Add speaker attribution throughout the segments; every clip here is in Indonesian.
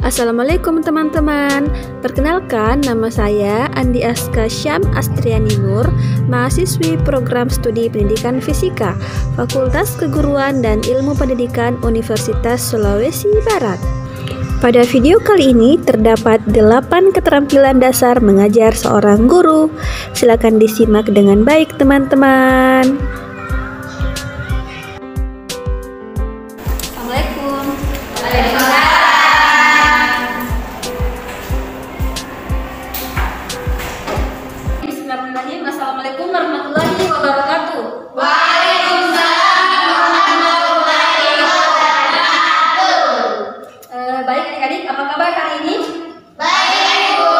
Speaker 1: Assalamualaikum teman-teman. Perkenalkan, nama saya Andi Aska Syam Astriani Nur, mahasiswi program studi pendidikan fisika, Fakultas Keguruan dan Ilmu Pendidikan Universitas Sulawesi Barat. Pada video kali ini terdapat 8 keterampilan dasar mengajar seorang guru. Silakan disimak dengan baik teman-teman.
Speaker 2: Assalamualaikum. Bismillahirrahmanirrahim. Assalamualaikum warahmatullahi wabarakatuh.
Speaker 3: Waalaikumsalam warahmatullahi wabarakatuh.
Speaker 2: Baik adik-adik, apa kabar hari ini?
Speaker 3: Baik, Bu.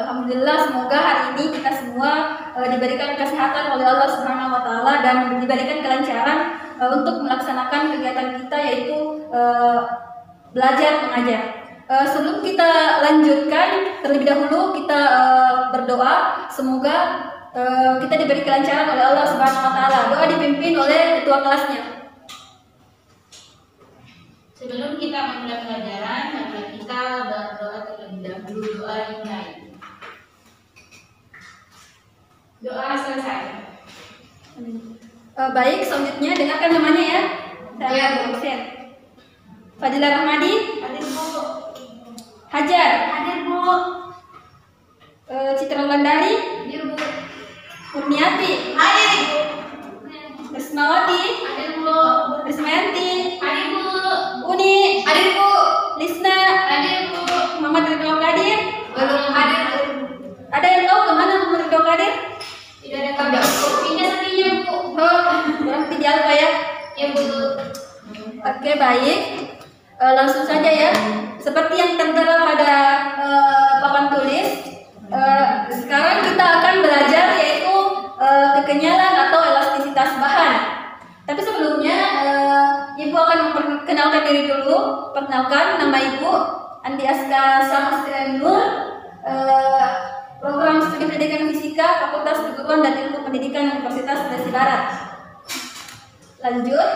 Speaker 2: Alhamdulillah, semoga hari ini kita semua diberikan kesehatan oleh Allah Subhanahu wa taala dan diberikan kelancaran untuk melaksanakan kegiatan kita, yaitu belajar mengajar. Sebelum kita lanjutkan, terlebih dahulu kita berdoa semoga kita diberi kelancaran oleh Allah Subhanahu wa taala. Doa dipimpin oleh ketua kelasnya.
Speaker 3: Sebelum kita memulai pelajaran, mari kita berdoa terlebih dahulu. Doa dimulai. Doa selesai.
Speaker 2: Baik, selanjutnya dengarkan namanya ya.
Speaker 3: Ya, Bu.
Speaker 2: Fadilah Rahmadi.
Speaker 3: Hadir, Bu.
Speaker 2: Hajar.
Speaker 3: Hadir, Bu.
Speaker 2: Citra Wulandari.
Speaker 3: Hadir, Bu.
Speaker 2: Kurniati.
Speaker 3: Hadir, Bu.
Speaker 2: Rismawati.
Speaker 3: Hadir, Bu.
Speaker 2: Rismayanti.
Speaker 3: Hadir, Bu.
Speaker 2: Uni.
Speaker 3: Hadir, Bu.
Speaker 2: Lisna.
Speaker 3: Hadir, Bu.
Speaker 2: Muhammad Ridho Kadir.
Speaker 3: Belum hadir, Bu.
Speaker 2: Ada yang tahu kemana Muhammad Ridho Kadir?
Speaker 3: Tidak ada kabar. Pindah sepinya, Bu.
Speaker 2: Oh, berarti dia lupa ya.
Speaker 3: Ya, Bu.
Speaker 2: Oke, baik. Langsung saja ya. Seperti yang tertera pada papan tulis, sekarang kita akan belajar yaitu kekenyalan atau elastisitas bahan. Tapi sebelumnya, Ibu akan memperkenalkan diri dulu. Perkenalkan, nama Ibu Andi Aska Syam Astriani Nur, program studi pendidikan fisika, Fakultas Keguruan dan Ilmu Pendidikan Universitas Sulawesi Barat. Lanjut.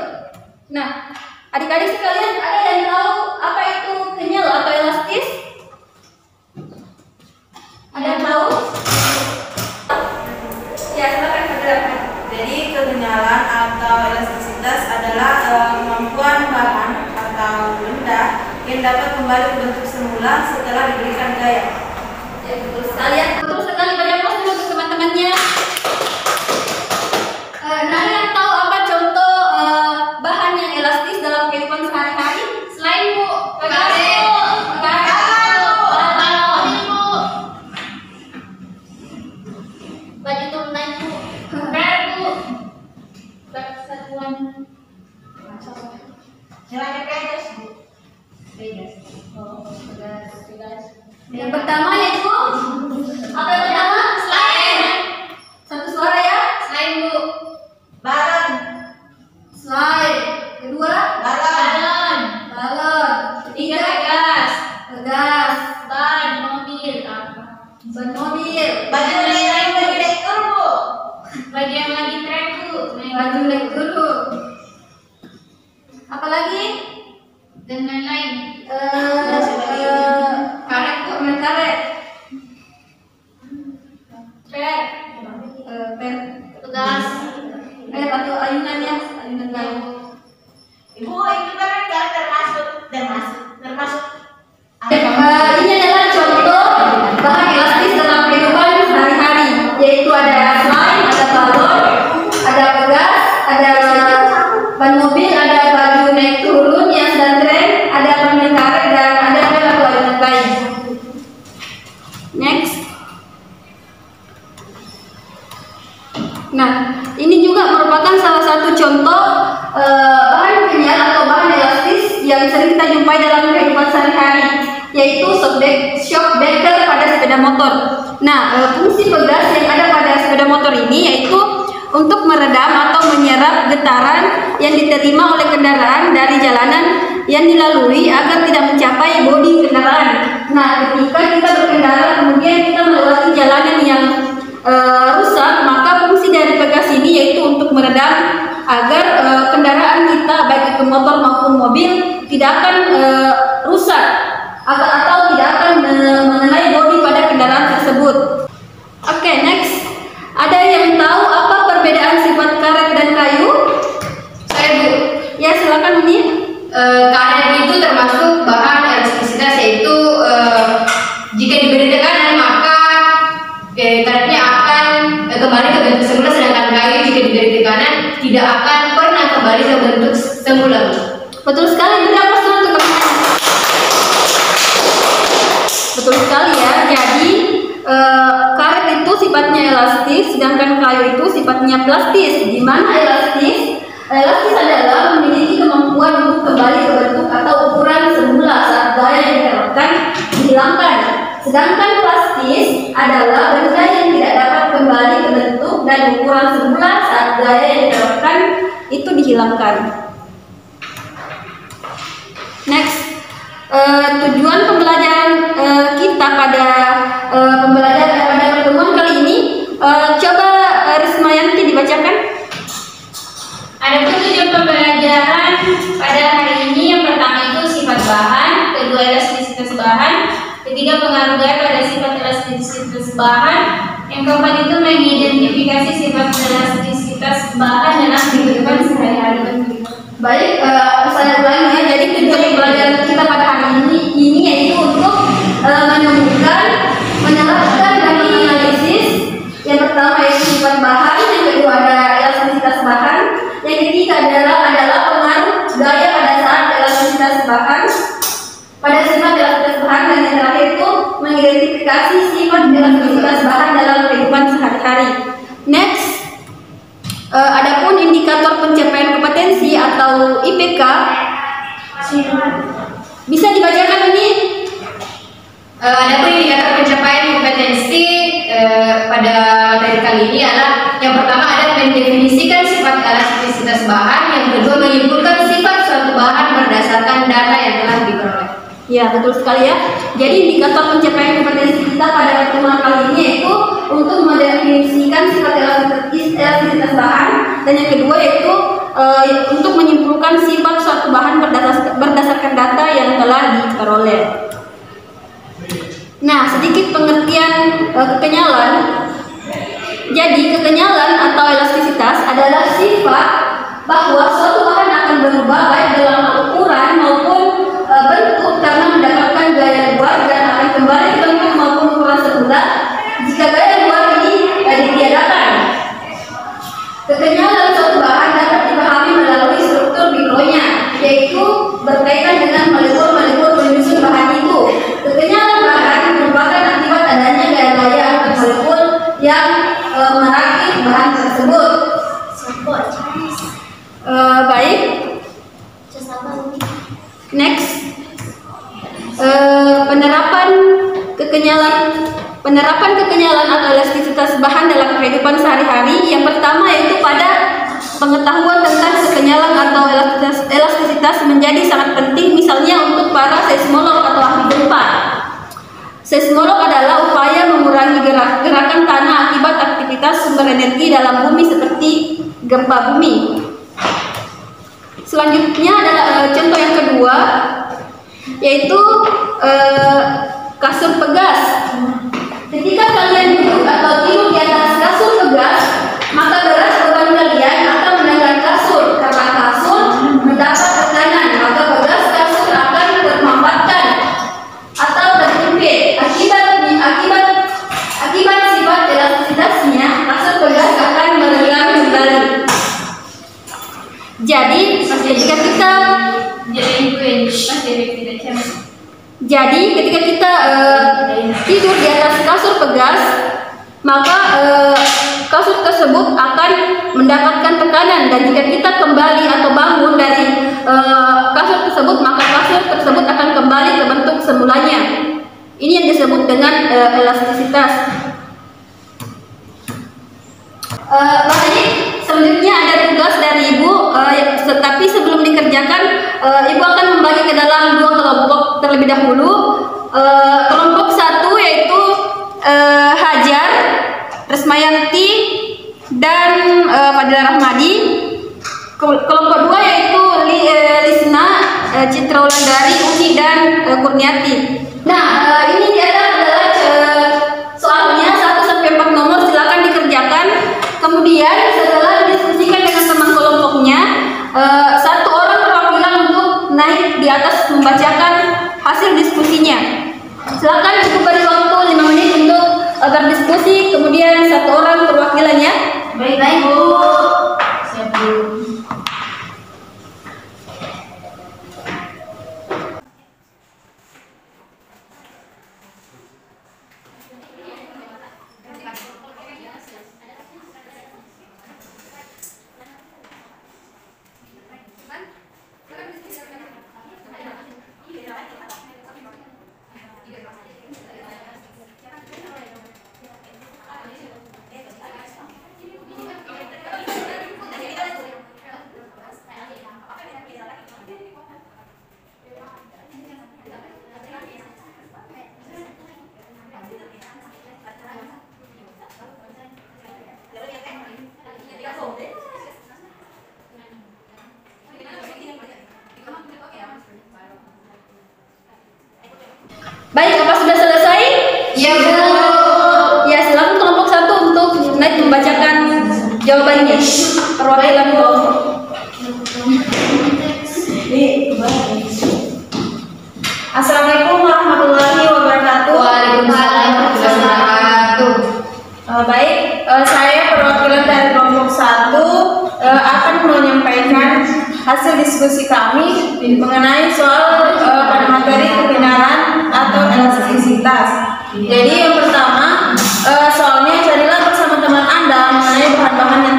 Speaker 2: Nah, adik-adik sekalian, ada yang tahu apa itu kenyal atau elastis? Ada yang tahu? Ya, silakan saudara.
Speaker 4: Jadi kekenyalan atau elastisitas adalah kemampuan bahan atau benda yang dapat kembali ke bentuk semula setelah diberikan gaya.
Speaker 2: Ya, betul sekali ya. Betul sekali, banyak aplaus dulu untuk teman-temannya. Nah, ada yang tahu apa contoh bahan yang elastis dalam kehidupan sehari-hari?
Speaker 3: Selain, Bu. Baju turunan, Bu. Karet, Bu. Satuan.
Speaker 4: Nilai pedas, Bu.
Speaker 2: Yang pertama yaitu apa yang pertama?
Speaker 3: Selain.
Speaker 2: Satu suara ya.
Speaker 3: Selain, Bu.
Speaker 4: Balon,
Speaker 2: Slide. Kedua,
Speaker 3: Balon.
Speaker 2: balon.
Speaker 3: Tiga,
Speaker 2: Ketiga,
Speaker 3: gas.
Speaker 2: gas.
Speaker 3: Ban mobil.
Speaker 2: Ban mobil.
Speaker 4: baju yang bagi dekor, Bu.
Speaker 3: Baju yang lagi tren, Bu.
Speaker 2: Baju leg dulu. Apalagi?
Speaker 3: Dan lain-lain.
Speaker 2: Karet, Bu. Permen karet.
Speaker 3: Tren.
Speaker 2: Pen.
Speaker 3: Tugas.
Speaker 2: Atau ayunan ya. Ayunan kayu.
Speaker 4: Ibu, itu kan nggak termasuk.
Speaker 2: Ini adalah contoh bahan elastis dalam kehidupan sehari-hari, yaitu ada slime, ada balon, ada pegas, ada ban mobil, ada baju naik turun yang sedang tren, ada permen karet dan ada atau ayunan lain. Next. Nah, ini juga merupakan salah satu contoh bahan kenyal atau bahan elastis yang sering kita jumpai dalam kehidupan sehari-hari, yaitu shock breaker pada sepeda motor. Nah, fungsi pegas yang ada pada sepeda motor ini yaitu untuk meredam atau menyerap getaran yang diterima oleh kendaraan dari jalanan yang dilalui agar tidak mencapai bodi kendaraan. Nah, ketika kita berkendara kemudian kita melewati jalanan yang rusak, maka fungsi dari pegas ini yaitu untuk meredam agar kendaraan kita baik itu motor maupun mobil tidak akan rusak
Speaker 3: tidak akan pernah kembali ke bentuk semula.
Speaker 2: Betul sekali, beri aplaus dulu untuk teman-teman. Betul sekali ya. Jadi karet itu sifatnya elastis, sedangkan kayu itu sifatnya plastis. Di mana elastis? Elastis adalah memiliki kemampuan untuk kembali ke bentuk atau ukuran semula saat gaya yang diterapkan dihilangkan. Sedangkan plastis adalah benda yang tidak dapat kembali ke bentuk dan ukuran semula saat gaya yang diterapkan itu dihilangkan. Next, tujuan pembelajaran kita pada pertemuan kali ini, coba Rismayanti dibacakan.
Speaker 3: Adapun tujuan pembelajaran pada hari ini, yang pertama itu sifat bahan, kedua elastisitas bahan, ketiga pengaruh gaya pada sifat elastisitas bahan, yang keempat itu mengidentifikasi sifat elastisitas bahan dalam kehidupan sehari-hari.
Speaker 2: Baik, saya ulangi ya. Jadi tujuan pembelajaran kita pada hari ini yaitu untuk menemukan, menerapkan dan menganalisis. Yang pertama yaitu sifat bahan, yang kedua ada elastisitas bahan, yang ketiga adalah pengaruh gaya pada saat elastisitas bahan, pada sifat elastisitas bahan, dan yang terakhir itu mengidentifikasi sifat elastisitas bahan dalam kehidupan sehari-hari. Next, adapun indikator pencapaian kompetensi atau IPK bisa dibacakan ini.
Speaker 3: Adapun indikator pencapaian kompetensi pada materi kali ini adalah yang pertama ada mendefinisikan sifat elastisitas bahan, yang kedua menyimpulkan sifat suatu bahan berdasarkan data yang telah diperoleh.
Speaker 2: Ya, betul sekali ya. Jadi indikator pencapaian kompetensi kita pada pertemuan kali ini yaitu untuk mendefinisikan sifat elastisitas bahan, dan yang kedua yaitu untuk menyimpulkan sifat suatu bahan berdasarkan data yang telah diperoleh. Nah, sedikit pengertian kekenyalan. Jadi kekenyalan atau elastisitas adalah sifat bahwa suatu bahan akan berubah baik dalam ukuran maupun bentuk karena mendapatkan gaya luar, dan akan kembali ke bentuk maupun ukuran semula jika gaya luar ini ditiadakan. Kekenyalan suatu bahan dapat dipahami melalui struktur mikronya, yaitu berkaitan dengan molekul-molekul penyusun bahan itu. Kekenyalan bahan merupakan akibat adanya gaya-gaya antar molekul yang merakit bahan tersebut. Baik. Next, penerapan kekenyalan atau elastisitas bahan dalam kehidupan sehari-hari. Yang pertama yaitu pada pengetahuan tentang kekenyalan atau elastisitas menjadi sangat penting, misalnya untuk para seismolog atau ahli gempa. Seismolog adalah upaya mengurangi gerakan tanah akibat aktivitas sumber energi dalam bumi seperti gempa bumi. Selanjutnya adalah contoh yang kedua yaitu kasur pegas. Ketika kalian duduk atau tidur di atas kasur pegas, maka berat beban kalian akan menanggal kasur. Karena kasur mendapat tekanan, maka pegas kasur akan termampatkan atau terjepit. Akibat sifat elastisitasnya, kasur pegas akan merenggang kembali. Jadi ketika kita tidur di atas kasur pegas, maka kasur tersebut akan mendapatkan tekanan, dan jika kita kembali atau bangun dari kasur tersebut, maka kasur tersebut akan kembali ke bentuk semulanya. Ini yang disebut dengan elastisitas. Selanjutnya ada tugas dari Ibu, tetapi sebelum dikerjakan, Ibu akan membagi ke dalam dua kelompok terlebih dahulu. Kelompok satu yaitu Hajar, Rismayanti, dan Fadila Rahmadi. Kelompok dua yaitu Lisna, Citra Wulandari, Uni, dan Kurniati. Nah, ini adalah soalnya 1-4 nomor, silakan dikerjakan. Kemudian setelah didiskusikan dengan teman kelompoknya, satu orang perwakilan untuk naik di atas membacakan hasil diskusinya. Silakan cukup beri waktu 5 menit untuk berdiskusi. Kemudian satu orang perwakilannya.
Speaker 3: Baik Bu. Siap Bu.
Speaker 2: Baik, apa sudah selesai?
Speaker 3: Iya, Bu.
Speaker 2: Ya, silakan kelompok 1 untuk naik membacakan jawabannya. Perwakilan kelompok.
Speaker 4: Assalamualaikum warahmatullahi wabarakatuh.
Speaker 3: Waalaikumsalam warahmatullahi wabarakatuh.
Speaker 4: Baik, saya perwakilan dari kelompok 1 akan menyampaikan hasil diskusi kami mengenai soal pada materi kekenyalan atau elastisitas. Jadi yang pertama, soalnya carilah bersama teman Anda mengenai bahan-bahan yang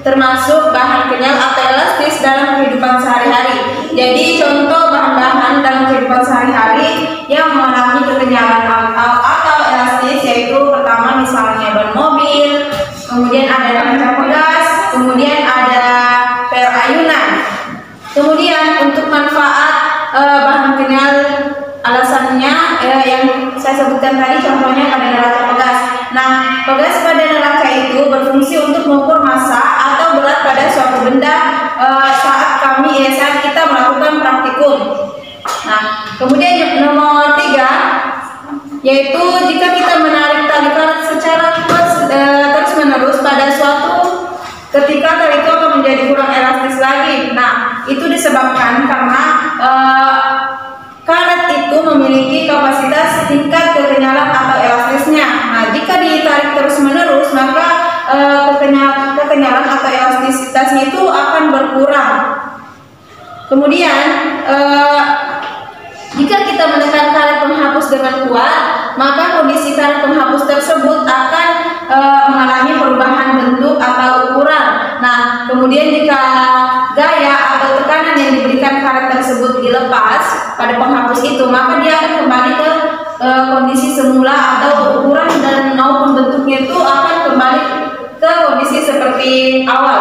Speaker 4: termasuk bahan kenyal atau elastis dalam kehidupan sehari-hari. Jadi contoh bahan-bahan dalam kehidupan sehari-hari yang mengalami kekenyalan atau elastis yaitu pertama misalnya ban mobil, kemudian ada kaca pegas, kemudian ada per ayunan. Kemudian untuk manfaat bahan kenyal alasannya yang saya sebutkan tadi contohnya pada neraca pegas. Nah, pegas pada neraca itu berfungsi untuk mengukur massa atau berat pada suatu benda saat kita melakukan praktikum. Nah, kemudian nomor 3 yaitu jika kita menarik tali karet secara terus menerus pada suatu ketika tali itu akan menjadi kurang elastis lagi. Nah, itu disebabkan karena karet itu memiliki kapasitas tingkat kekenyalan atau elastisnya. Nah, jika ditarik terus menerus maka kekenyalan atau elastisitasnya itu akan berkurang. Kemudian jika kita menekan karet penghapus dengan kuat, maka kondisi karet penghapus tersebut akan mengalami perubahan bentuk atau ukuran. Nah, kemudian jika gaya atau tekanan yang diberikan karet tersebut dilepas pada penghapus itu, maka dia akan kembali ke kondisi semula atau ukuran dan maupun bentuknya itu akan kembali ke kondisi seperti awal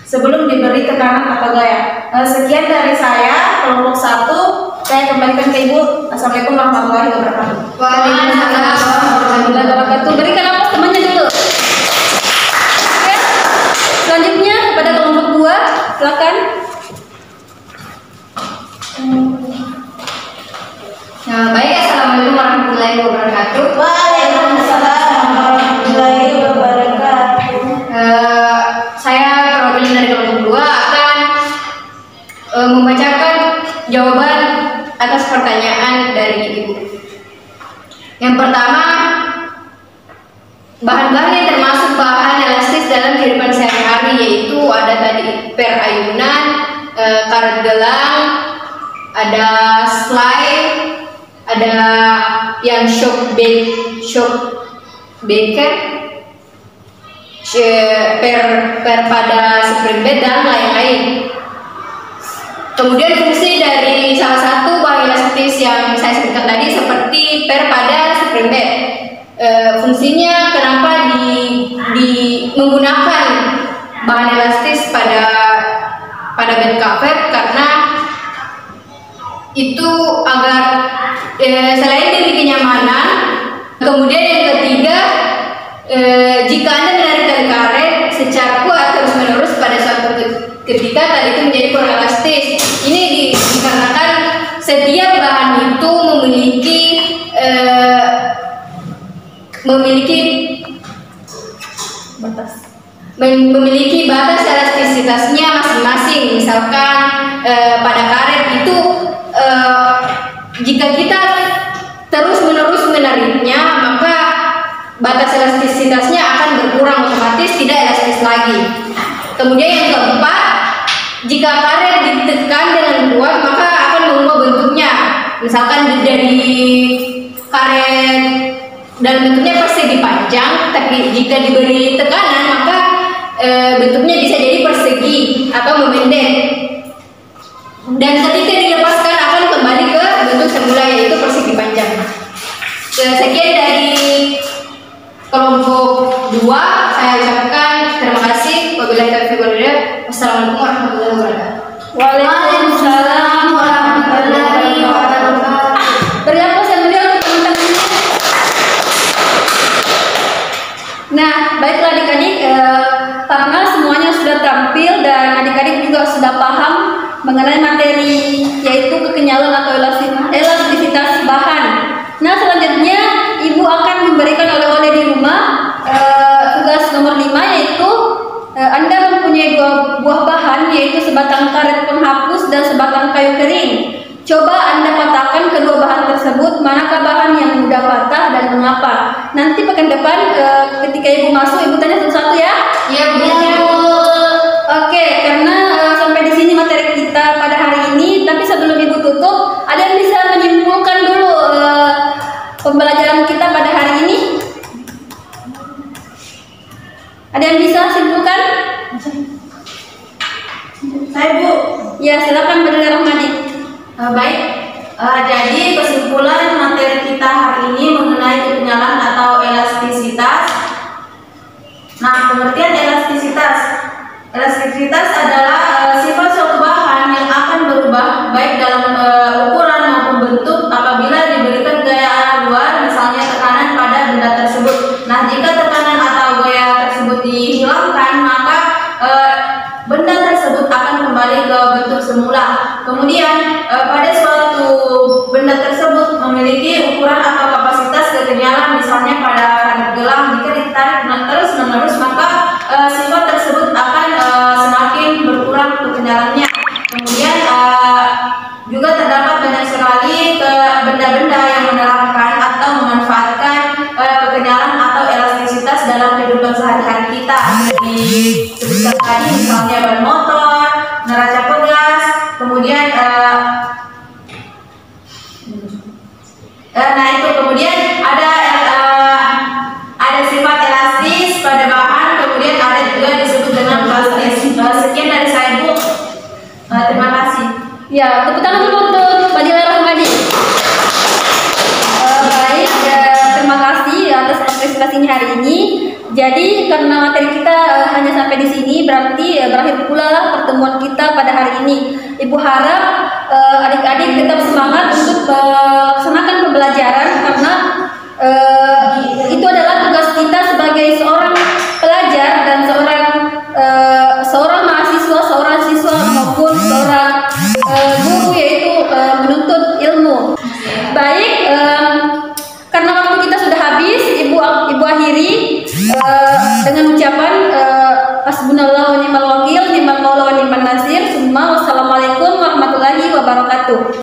Speaker 4: sebelum diberi tekanan atau gaya. Sekian dari saya, kelompok 1. Saya kembalikan ke Ibu. Assalamualaikum warahmatullahi wabarakatuh.
Speaker 3: Waalaikumsalam warahmatullahi wabarakatuh.
Speaker 2: Berikan nafas temannya dulu. Oke. Selanjutnya kepada kelompok 2, silakan.
Speaker 3: Nah, baik, assalamualaikum warahmatullahi wabarakatuh.
Speaker 4: Waalaikumsalam warahmatullahi wabarakatuh.
Speaker 3: Saya perwakilan dari kelompok 2 akan membacakan jawaban atas pertanyaan dari Ibu. Yang pertama, bahan-bahan yang termasuk bahan elastis dalam kehidupan sehari-hari yaitu ada tadi per ayunan, karet gelang, ada slide, ada yang shock breaker, per pada spring bed dan lain-lain. Kemudian fungsi dari salah satu bahan elastis yang saya sebutkan tadi seperti per pada spring bed. Fungsinya kenapa menggunakan bahan elastis pada bed cover, karena itu agar selain demi kenyamanan, kemudian yang ketiga, jika Anda menarik tali karet secara kuat terus menerus pada suatu ketika tali itu menjadi kurang elastis. Ini dikarenakan setiap bahan itu memiliki batas elastisitasnya masing-masing. Misalkan pada karet itu jika kita terus-menerus menariknya, maka batas elastisitasnya akan berkurang, otomatis tidak elastis lagi. Kemudian yang keempat, jika karet ditekan dengan kuat maka akan mengubah bentuknya. Misalkan dari karet dalam bentuknya persegi panjang, tapi jika diberi tekanan maka bentuknya bisa jadi persegi atau memendek. Dan ketika dilepaskan akan kembali ke bentuk semula yaitu persegi panjang. Sekian dari kelompok 2, saya ucapkan terima kasih. Wabillahi taufiq wal hidayah. Wassalamualaikum warahmatullahi wabarakatuh.
Speaker 2: Waalaikumsalam warahmatullahi wabarakatuh. Beri aplaus yang meriah untuk teman-temannya. Nah, baiklah adik-adik, karena semuanya sudah tampil dan adik-adik juga sudah paham mengenai materi yaitu kekenyalan atau elastisitas bahan. Nah, selanjutnya Ibu akan memberikan oleh-oleh di rumah. Tugas nomor 5 yaitu Anda mempunyai 2 buah bahan, yaitu sebatang karet penghapus dan sebatang kayu kering. Coba Anda patahkan kedua bahan tersebut, manakah bahan yang mudah patah dan mengapa. Nanti pekan depan ketika Ibu masuk, Ibu tanya satu-satu ya.
Speaker 3: Iya, Bu.
Speaker 2: Oke, karena sampai di sini materi kita pada hari ini, tapi sebelum Ibu tutup, ada yang bisa menyimpulkan dulu pembelajaran kita pada hari ini? Ada yang bisa simpulkan?
Speaker 4: Saya, Bu.
Speaker 2: Ya, silakan Bu Rahmadi.
Speaker 4: Baik, jadi kesimpulan materi kita hari ini mengenai kekenyalan atau elastisitas. Nah, pengertian elastisitas. Elastisitas adalah sifat suatu bahan yang akan berubah baik dalam ukuran maupun bentuk apabila diberikan gaya arah luar, misalnya tekanan pada benda tersebut. Nah, jika tekanan atau gaya tersebut dihilangkan, maka benda tersebut akan kembali ke bentuk semula. Kemudian pada suatu benda tersebut memiliki ukuran atau kapasitas kekenyalan, misalnya pada karet gelang, jika ditarik terus menerus maka sifat tersebut akan semakin berkurang kekenyalannya. Kemudian juga terdapat banyak sekali benda-benda yang menerapkan atau memanfaatkan kekenyalan atau elastisitas dalam kehidupan sehari-hari kita. Disebutkan tadi misalnya ban motor, neraca pegas, kemudian kemudian ada sifat elastis pada bahan, kemudian ada juga disebut dengan plastis. Sekian dari saya, Bu. Terima kasih.
Speaker 2: Ya, tepuk tangan dulu untuk Fadilah Rahmadi. Baik, terima kasih atas partisipasinya hari ini. Jadi karena materi kita hanya sampai di sini, berarti berakhir pula lah pertemuan kita pada hari ini. Ibu harap adik-adik tetap semangat untuk melaksanakan pembelajaran, karena itu adalah tugas kita sebagai seorang pelajar dan seorang mahasiswa, seorang siswa maupun seorang guru, yaitu menuntut ilmu. Baik, karena waktu kita sudah habis, Ibu akhiri dengan ucapan hasbunallahu wa ni'mal wakil, ni'mal maula wa ni'man nasir. Wassalamualaikum warahmatullahi wabarakatuh.